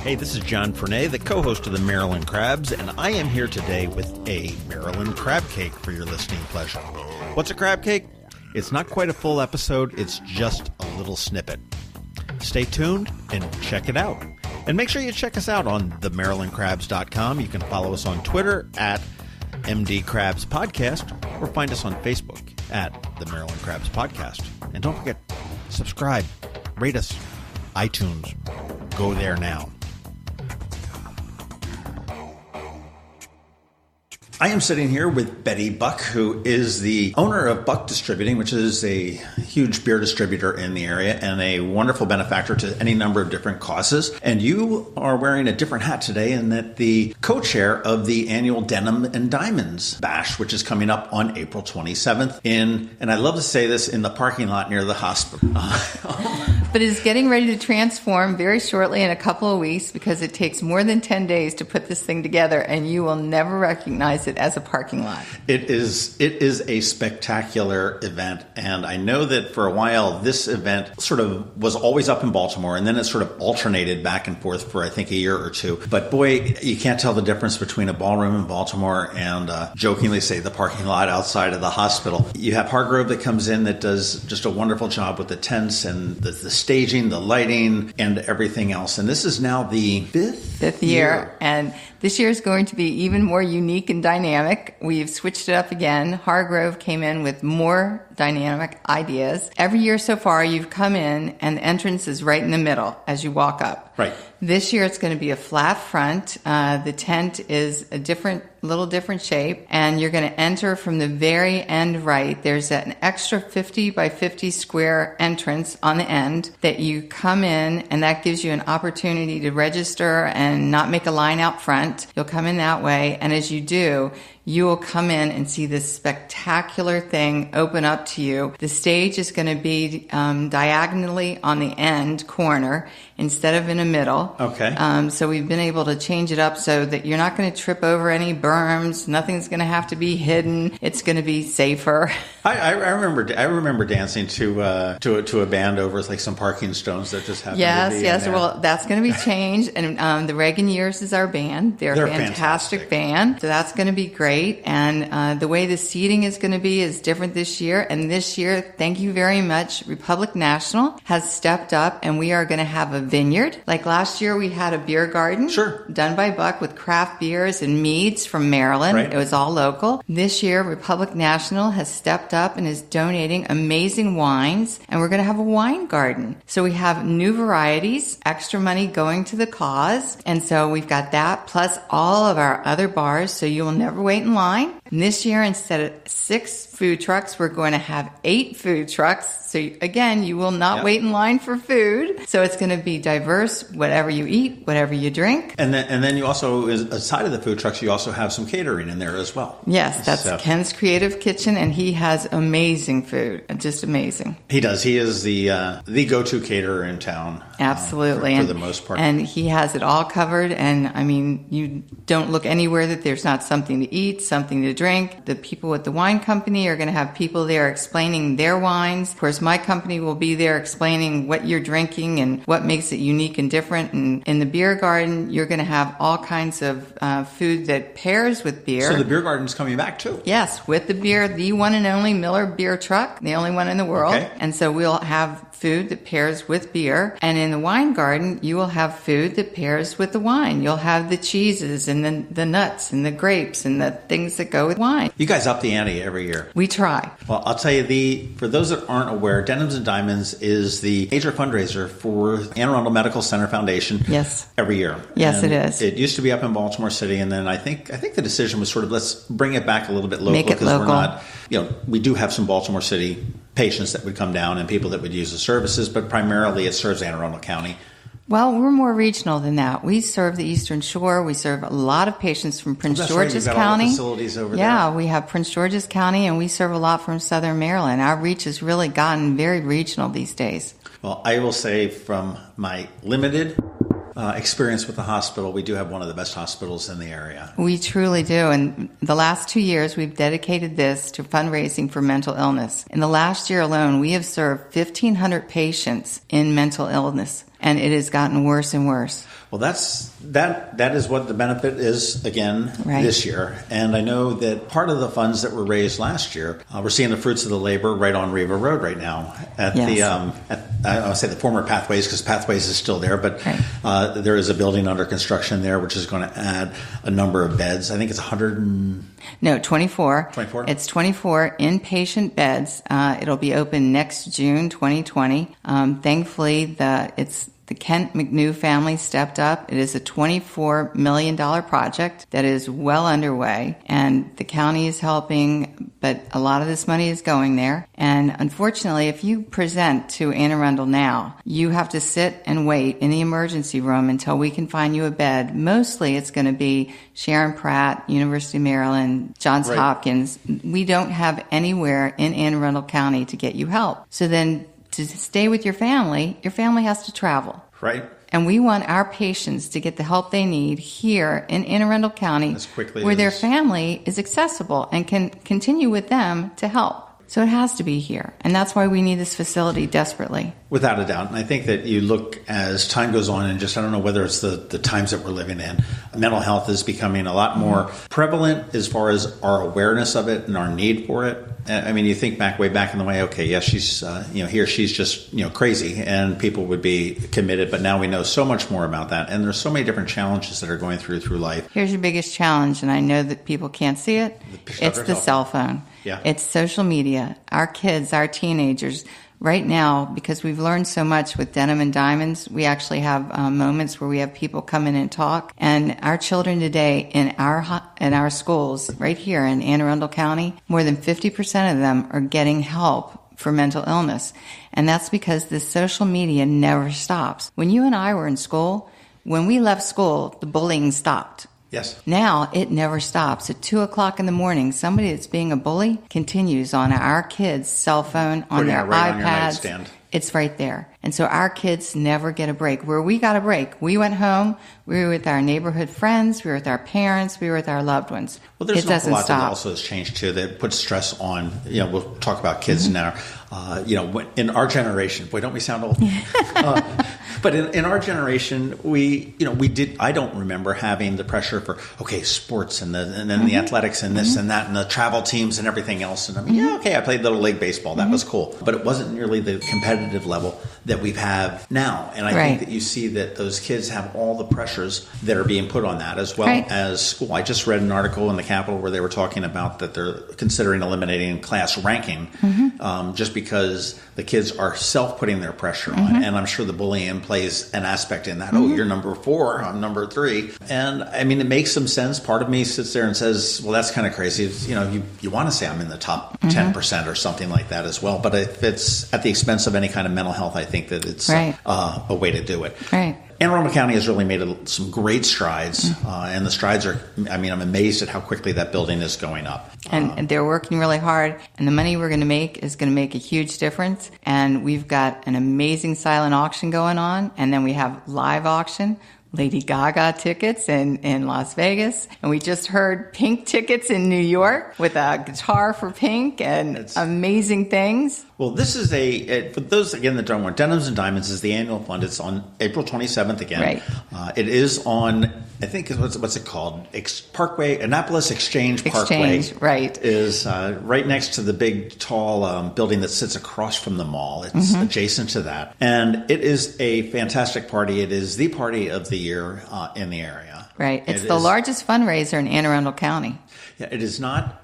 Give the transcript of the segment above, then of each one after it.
Hey, this is John Fernay, the co-host of the Maryland Crabs, and I am here today with a Maryland Crabcake for your listening pleasure. What's a crab cake? It's not quite a full episode, it's just a little snippet. Stay tuned and check it out. And make sure you check us out on themarylandcrabs.com. You can follow us on Twitter at MD Crabs Podcast or find us on Facebook at the Maryland Crabs Podcast. And don't forget, subscribe, rate us, iTunes. Go there now. I am sitting here with Betty Buck, who is the owner of Buck Distributing, which is a huge beer distributor in the area and a wonderful benefactor to any number of different causes. And you are wearing a different hat today in that the co-chair of the annual Denim and Diamonds bash, which is coming up on April 27th and I love to say this, in the parking lot near the hospital. But it's getting ready to transform very shortly in a couple of weeks because it takes more than 10 days to put this thing together, and you will never recognize it as a parking lot. It is a spectacular event, and I know that for a while this event sort of was always up in Baltimore, and then it sort of alternated back and forth for I think a year or two. But boy, you can't tell the difference between a ballroom in Baltimore and jokingly say the parking lot outside of the hospital. You have Hargrove that comes in that does just a wonderful job with the tents and the staging, the lighting, and everything else. And this is now the fifth year. And this year is going to be even more unique and dynamic. We've switched it up again. Hargrove came in with more dynamic ideas. Every year so far, you've come in and the entrance is right in the middle as you walk up. Right. This year, it's going to be a flat front. The tent is a little different shape, and you're going to enter from the very end right. There's an extra 50 by 50 square entrance on the end that you come in, and that gives you an opportunity to register and not make a line out front. You'll come in that way, and as you do, you will come in and see this spectacular thing open up to you. The stage is going to be diagonally on the end corner instead of in the middle. Okay. So we've been able to change it up so that you're not going to trip over any berms. Nothing's going to have to be hidden. It's going to be safer. I remember dancing to a band over like some parking stones that just happened to be Yes. in there. Well, that's going to be changed. And the Reagan Years is our band. They're a fantastic band. So that's going to be great. And the way the seating is going to be is different this year. And this year, thank you very much, Republic National has stepped up, and we are going to have a vineyard. Like last year, we had a beer garden done by Buck with craft beers and meads from Maryland. Right. It was all local. This year, Republic National has stepped up and is donating amazing wines, and we're going to have a wine garden. So we have new varieties, extra money going to the cause, and so we've got that, plus all of our other bars, so you will never wait in line. And this year, instead of 6 food trucks, we're going to have 8 food trucks. So again, you will not wait in line for food. So it's going to be diverse, whatever you eat, whatever you drink. And then you also, aside of the food trucks, you also have some catering in there as well. Yes, that's Ken's Creative Kitchen, and he has amazing food, just amazing. He does. He is the go-to caterer in town. Absolutely. For the most part. And he has it all covered. And I mean, you don't look anywhere that there's not something to eat, something to drink. The people with the wine company are going to have people there explaining their wines. Of course, my company will be there explaining what you're drinking and what makes it unique and different. And in the beer garden, you're going to have all kinds of food that pairs with beer. So the beer garden's coming back too? Yes, with the beer, the one and only Miller beer truck, the only one in the world. Okay. And so we'll have food that pairs with beer. And in the wine garden, you will have food that pairs with the wine. You'll have the cheeses and the nuts and the grapes and the things that go with wine. You guys up the ante every year. We try. Well, I'll tell you, for those that aren't aware, Denim and Diamonds is the major fundraiser for Anne Arundel Medical Center Foundation. Yes. Every year. Yes, and it is. It used to be up in Baltimore City, and then I think the decision was sort of, let's bring it back a little bit local. Make it local. We're not, we do have some Baltimore City patients that would come down and people that would use the services, but primarily it serves Anne Arundel County. Well, we're more regional than that. We serve the Eastern Shore. We serve a lot of patients from Prince George's County. All the facilities over there. Yeah, we have Prince George's County, and we serve a lot from Southern Maryland. Our reach has really gotten very regional these days. Well, I will say from my limited experience with the hospital, we do have one of the best hospitals in the area. We truly do. And the last 2 years, we've dedicated this to fundraising for mental illness. In the last year alone, we have served 1,500 patients in mental illness. and it has gotten worse and worse. Well, that is what the benefit is again this year. And I know that part of the funds that were raised last year, we're seeing the fruits of the labor right on Riva Road right now at I'll say the former Pathways, because Pathways is still there, but there is a building under construction there which is going to add a number of beds. I think it's 24. 24? It's 24 inpatient beds. It'll be open next June 2020. Thankfully, the Kent McNew family stepped up. It is a $24 million project that is well underway, and the county is helping, but a lot of this money is going there. And unfortunately, if you present to Anne Arundel now, you have to sit and wait in the emergency room until we can find you a bed. Mostly it's going to be Sharon Pratt, University of Maryland, Johns Hopkins. We don't have anywhere in Anne Arundel County to get you help. So then to stay with your family has to travel. Right. And we want our patients to get the help they need here in Anne Arundel County as quickly where their family is accessible and can continue with them to help. So it has to be here. And that's why we need this facility desperately. Without a doubt. And I think that you look as time goes on, and just I don't know whether it's the times that we're living in, mental health is becoming a lot more prevalent as far as our awareness of it and our need for it. I mean, you think way back in the way, okay, yes, she's, he or she's just, crazy, and people would be committed. But now we know so much more about that. And there's so many different challenges that are going through life. Here's your biggest challenge, and I know that people can't see it. It's the cell phone. Yeah. It's social media. Our kids, our teenagers, right now, because we've learned so much with Denim and Diamonds, we actually have moments where we have people come in and talk. And our children today in our schools right here in Anne Arundel County, more than 50% of them are getting help for mental illness. And that's because this social media never stops. When you and I were in school, when we left school, the bullying stopped. Yes. Now it never stops. At 2:00 in the morning, somebody that's being a bully continues on our kids' cell phone, on their iPads. On it's right there. And so our kids never get a break. Where we got a break, we went home, we were with our neighborhood friends, we were with our parents, we were with our loved ones. Well, there's an awful lot that also has changed too that puts stress on, we'll talk about kids now. In our generation, boy, don't we sound old? But in our generation, I don't remember having the pressure for, sports and then the athletics and this and that and the travel teams and everything else. And I mean, I played Little League Baseball. That was cool. But it wasn't nearly the competitive level that we have now. And I think that you see that those kids have all the pressures that are being put on that as well as school. I just read an article in the Capitol where they were talking about that they're considering eliminating class ranking just because the kids are self-putting their pressure on. And I'm sure the bullying plays an aspect in that. Oh, you're number 4, I'm number 3. And I mean, it makes some sense. Part of me sits there and says, well, that's kind of crazy. It's, you want to say I'm in the top 10% or something like that as well. But if it's at the expense of any kind of mental health, I think that it's a way to do it. Right. Anne Arundel County has really made some great strides, and the strides are, I'm amazed at how quickly that building is going up. And they're working really hard, and the money we're going to make is going to make a huge difference. And we've got an amazing silent auction going on, and then we have live auction. Lady Gaga tickets in Las Vegas. And we just heard Pink tickets in New York with a guitar for Pink and amazing things. Well, this is for those, again, that don't know, Denim and Diamonds is the annual fund. It's on April 27th again. Right. It is on, I think, what's it called? Parkway, Annapolis Exchange Parkway. Right. Is right next to the big, tall building that sits across from the mall. It's adjacent to that. And it is a fantastic party. It is the party of the year in the area. Right. It's the largest fundraiser in Anne Arundel County. Yeah, it is not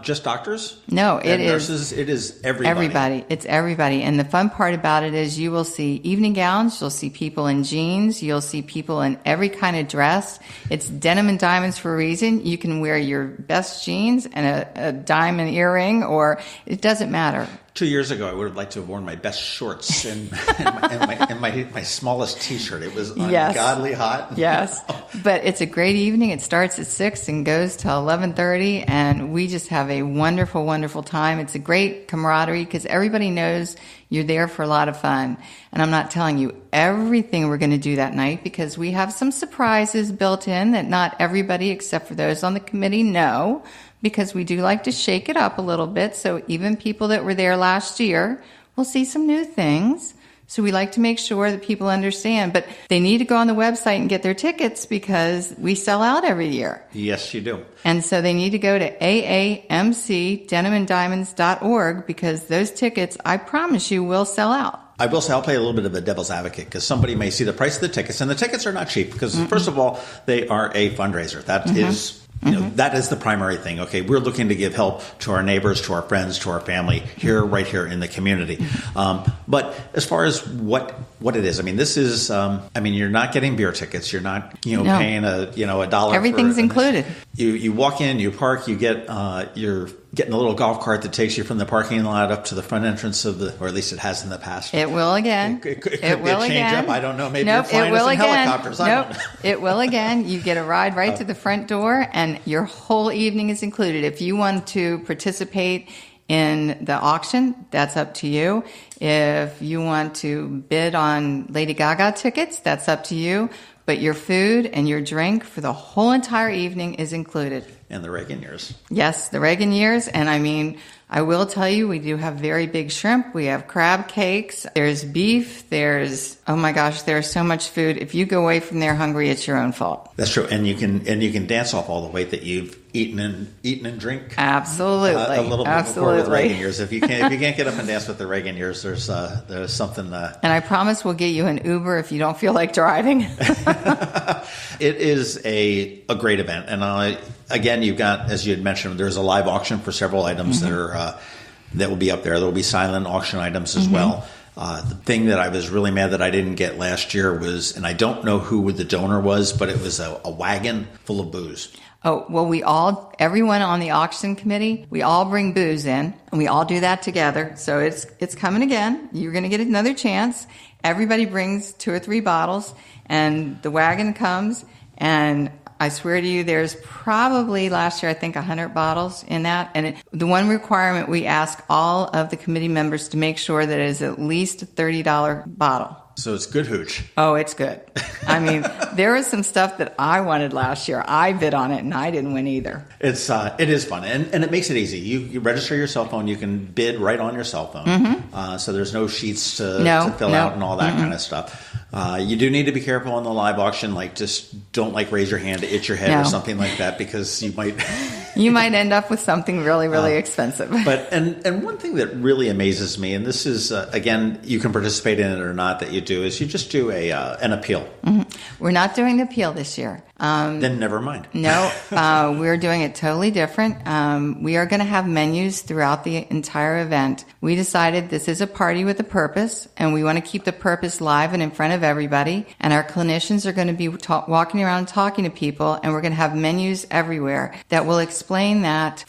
just doctors? No, it is nurses. It is everybody. Everybody. It's everybody. And the fun part about it is you will see evening gowns. You'll see people in jeans. You'll see people in every kind of dress. It's Denim and Diamonds for a reason. You can wear your best jeans and a diamond earring, or it doesn't matter. 2 years ago, I would have liked to have worn my best shorts and my smallest T-shirt. It was ungodly hot. Yes, but it's a great evening. It starts at 6 and goes till 11:30, and we just have a wonderful, wonderful time. It's a great camaraderie because everybody knows you're there for a lot of fun. And I'm not telling you everything we're going to do that night because we have some surprises built in that not everybody except for those on the committee know, because we do like to shake it up a little bit. So even people that were there last year will see some new things. So we like to make sure that people understand, but they need to go on the website and get their tickets because we sell out every year. Yes, you do. And so they need to go to aamcdenimanddiamonds.org because those tickets, I promise you, will sell out. I will say I'll play a little bit of a devil's advocate because somebody may see the price of the tickets, and the tickets are not cheap because, first of all, they are a fundraiser. That is... that is the primary thing. Okay, we're looking to give help to our neighbors, to our friends, to our family right here in the community. But as far as what it is, I mean, this is, you're not getting beer tickets. You're not, paying a $1. Everything's included. You walk in, you park, you get, you're getting a little golf cart that takes you from the parking lot up to the front entrance of or at least it has in the past. It will again. It could be a change up. I don't know. Maybe nope, you're flying us in helicopters. Nope, it will again. You get a ride right to the front door, and your whole evening is included. If you want to participate in the auction, that's up to you. If you want to bid on Lady Gaga tickets, that's up to you. But your food and your drink for the whole entire evening is included. And the Reagan Years. Yes, the Reagan Years. And I will tell you, we do have very big shrimp. We have crab cakes. There's beef. There's so much food. If you go away from there hungry, it's your own fault. That's true. And you can dance off all the weight that you've eaten and drink. Absolutely. A little bit before with Reagan Years. If you can't get up and dance with the Reagan Years, there's something. And I promise we'll get you an Uber if you don't feel like driving. It is a great event, and again, you've got, as you had mentioned, there's a live auction for several items that will be up there. There will be silent auction items as well. The thing that I was really mad that I didn't get last year was, and I don't know who the donor was, but it was a wagon full of booze. Oh, well, everyone on the auction committee, we all bring booze in, and we all do that together. So it's coming again. You're going to get another chance. Everybody brings 2 or 3 bottles, and the wagon comes, and I swear to you, there's probably last year, I think, 100 bottles in that. And the one requirement, we ask all of the committee members to make sure that it is at least a $30 bottle. So it's good hooch. Oh, it's good. There was some stuff that I wanted last year. I bid on it, and I didn't win either. It is fun, and it makes it easy. You register your cell phone. You can bid right on your cell phone. So there's no sheets to fill out and all that kind of stuff. You do need to be careful on the live auction. Just don't raise your hand to itch your head or something like that, because you might you might end up with something really, really expensive. But and one thing that really amazes me, and this is again, you can participate in it or not, that you do, is you just do an appeal. We're not doing the appeal this year. Then never mind. No, we're doing it totally different. We are going to have menus throughout the entire event. We decided this is a party with a purpose, and we want to keep the purpose live and in front of everybody. And our clinicians are going to be walking around talking to people, and we're going to have menus everywhere that will explain that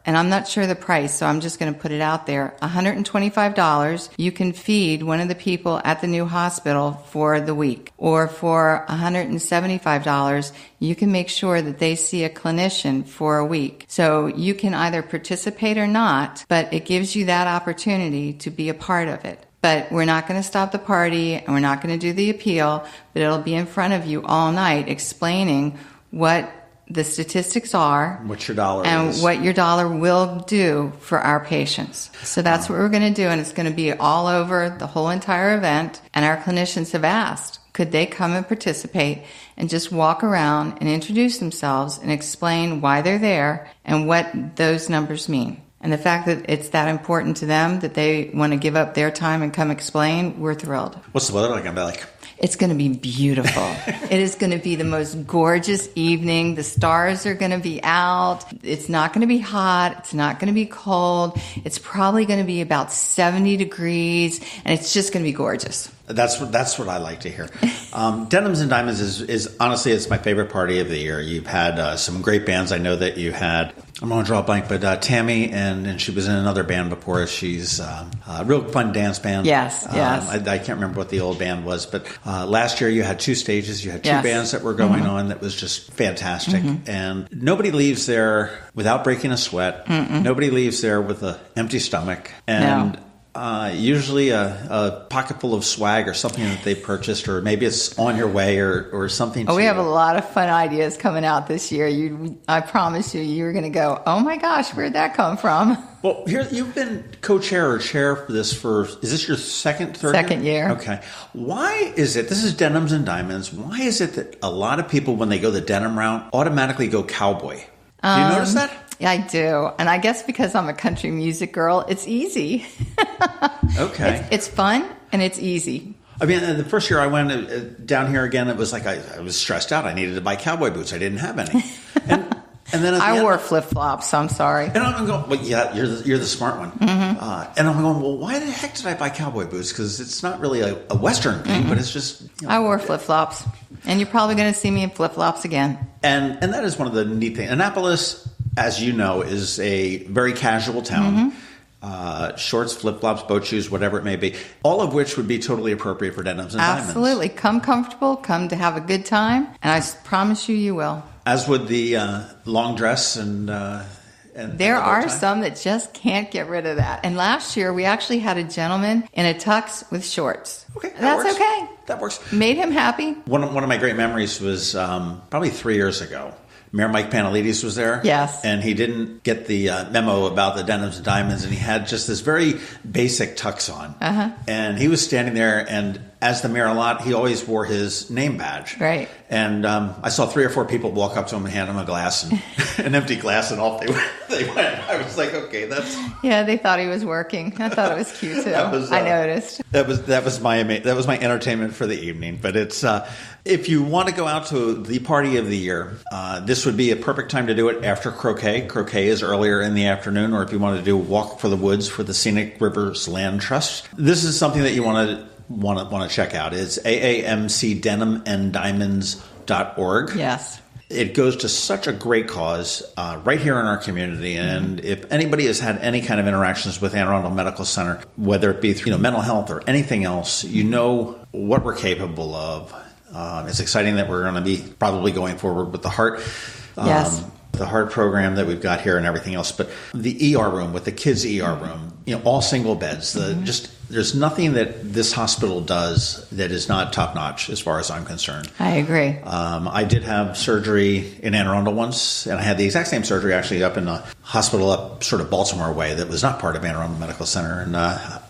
and I'm not sure the price, so I'm just going to put it out there. $125, you can feed one of the people at the new hospital for the week. Or for $175, you can make sure that they see a clinician for a week. So you can either participate or not, but it gives you that opportunity to be a part of it. But we're not going to stop the party, and we're not going to do the appeal, but it'll be in front of you all night explaining what the statistics are, what your dollar and is, what your dollar will do for our patients. So that's what we're going to do, and it's going to be all over the whole entire event. And our clinicians have asked, could they come and participate and just walk around and introduce themselves and explain why they're there and what those numbers mean. And the fact that it's that important to them that they want to give up their time and come explain, we're thrilled. What's the weather like? It's going to be beautiful. It is going to be the most gorgeous evening. The stars are going to be out. It's not going to be hot. It's not going to be cold. It's probably going to be about 70 degrees, and it's just going to be gorgeous. That's what I like to hear. Denims and Diamonds is honestly, it's my favorite party of the year. You've had some great bands. I know that you had, I'm going to draw a blank, but Tammy, and she was in another band before. She's a real fun dance band. Yes. I can't remember what the old band was, but last year you had 2 stages. You had 2 bands that were going on. That was just fantastic. And nobody leaves there without breaking a sweat. Nobody leaves there with an empty stomach. And Usually a pocket full of swag or something that they purchased, or maybe it's on your way or something. Oh, we have a lot of fun ideas coming out this year. I promise you're going to go, oh my gosh, where'd that come from? Well, here you've been co-chair or chair for this is this your third year? Okay. Why is it, this is Denims and Diamonds, why is it that a lot of people, when they go the denim route, automatically go cowboy? Do you notice that? Yeah, I do. And I guess because I'm a country music girl, it's easy. Okay. It's fun and it's easy. I mean, the first year I went down here again, it was like I was stressed out. I needed to buy cowboy boots. I didn't have any. And then I wore flip-flops, so I'm sorry. And I'm going, well, yeah, you're the smart one. Mm-hmm. And I'm going, well, why the heck did I buy cowboy boots? Because it's not really a Western thing, but it's just... I wore flip-flops. And you're probably going to see me in flip-flops again. And that is one of the neat things. Annapolis, as you know, is a very casual town. Shorts, flip-flops, boat shoes, whatever it may be. All of which would be totally appropriate for Denims and Diamonds. Absolutely. Come comfortable. Come to have a good time. And I promise you will. As would the long dress and there are some that just can't get rid of that. And last year, we actually had a gentleman in a tux with shorts. Okay, that's okay. That works. Made him happy. One of my great memories was probably 3 years ago. Mayor Mike Panelides was there. Yes. And he didn't get the memo about the Denims and Diamonds, and he had just this very basic tux on. And he was standing there, and as the mayor a lot, he always wore his name badge. Right. And I saw 3 or 4 people walk up to him and hand him a glass, and an empty glass, and off they went. I was like, okay, that's... Yeah, they thought he was working. I thought it was cute, too. I noticed. That was my entertainment for the evening. But it's... if you want to go out to the party of the year, this would be a perfect time to do it after croquet. Croquet is earlier in the afternoon, or if you want to do Walk for the Woods for the Scenic Rivers Land Trust. This is something that you want to check out. It's aamcdenimanddiamonds.org. Yes. It goes to such a great cause right here in our community. And if anybody has had any kind of interactions with Anne Arundel Medical Center, whether it be through mental health or anything else, you know what we're capable of. It's exciting that we're going to be probably going forward with the heart. Yes. The heart program that we've got here and everything else, but the ER room with the kids' ER room, all single beds. There's nothing that this hospital does that is not top notch, as far as I'm concerned. I agree. I did have surgery in Anne Arundel once, and I had the exact same surgery actually up in a hospital up sort of Baltimore way that was not part of Anne Arundel Medical Center, and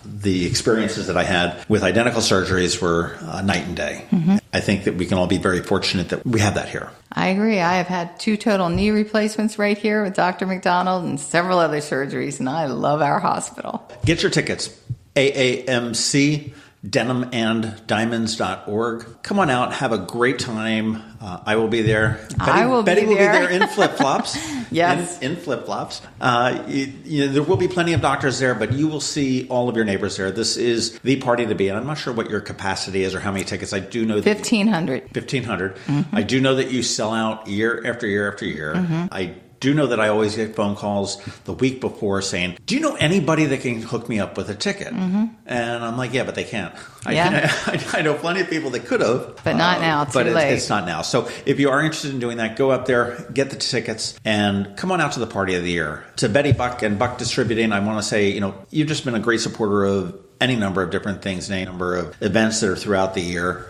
the experiences that I had with identical surgeries were night and day. I think that we can all be very fortunate that we have that here. I agree. I have had 2 total knee replacements right here with Dr. McDonald and several other surgeries, and I love our hospital. Get your tickets. AAMCdenimanddiamonds.org. Come on out, have a great time. I will be there. Betty will be there in flip-flops. Yes. In flip-flops. There will be plenty of doctors there, but you will see all of your neighbors there. This is the party to be. And I'm not sure what your capacity is or how many tickets. I do know that 1,500. 1,500. I do know that you sell out year after year after year. I do know that I always get phone calls the week before saying, do you know anybody that can hook me up with a ticket? And I'm like, yeah, but they can't. I know plenty of people that could have. But not now. Too late. But it's not now. So if you are interested in doing that, go up there, get the tickets, and come on out to the party of the year. To Betty Buck and Buck Distributing, I want to say, you've just been a great supporter of any number of different things, any number of events that are throughout the year.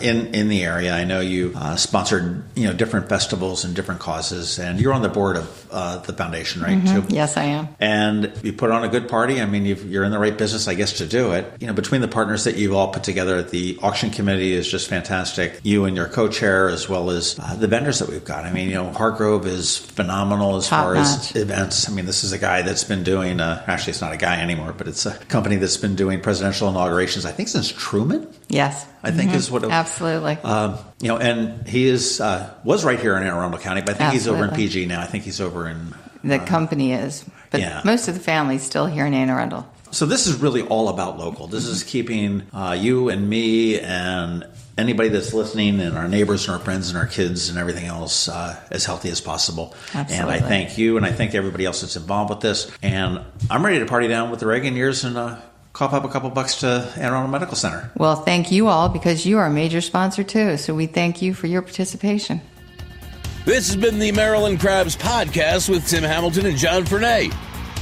In the area. I know you sponsored different festivals and different causes, and you're on the board of the foundation, right? Too? Yes, I am. And you put on a good party. I mean, you're in the right business, I guess, to do it. Between the partners that you've all put together, the auction committee is just fantastic. You and your co-chair, as well as the vendors that we've got. I mean, Hargrove is phenomenal as far as events. I mean, this is a guy that's been doing. Actually, it's not a guy anymore, but it's a company that's been doing presidential inaugurations. I think since Truman. Yes. I think is what it, absolutely. And he was right here in Anne Arundel County, but I think he's over in PG now. I think he's over in the company is, but most of the family's still here in Anne Arundel. So this is really all about local. This is keeping you and me and anybody that's listening and our neighbors and our friends and our kids and everything else as healthy as possible. Absolutely. And I thank you, and I thank everybody else that's involved with this. And I'm ready to party down with the Reagan Years and cough up a couple bucks to Anne Arundel Medical Center. Well, thank you all, because you are a major sponsor too. So we thank you for your participation. This has been the Maryland Crabs podcast with Tim Hamilton and John Fernay.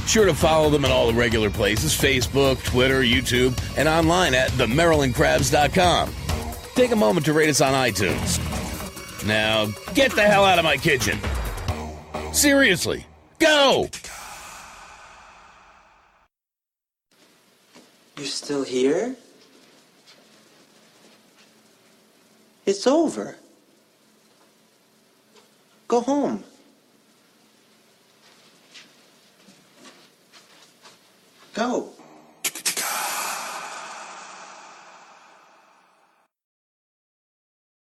Sure to follow them at all the regular places, Facebook, Twitter, YouTube, and online at themarylandcrabs.com. Take a moment to rate us on iTunes. Now, get the hell out of my kitchen. Seriously, go! You're still here? It's over. Go home. Go.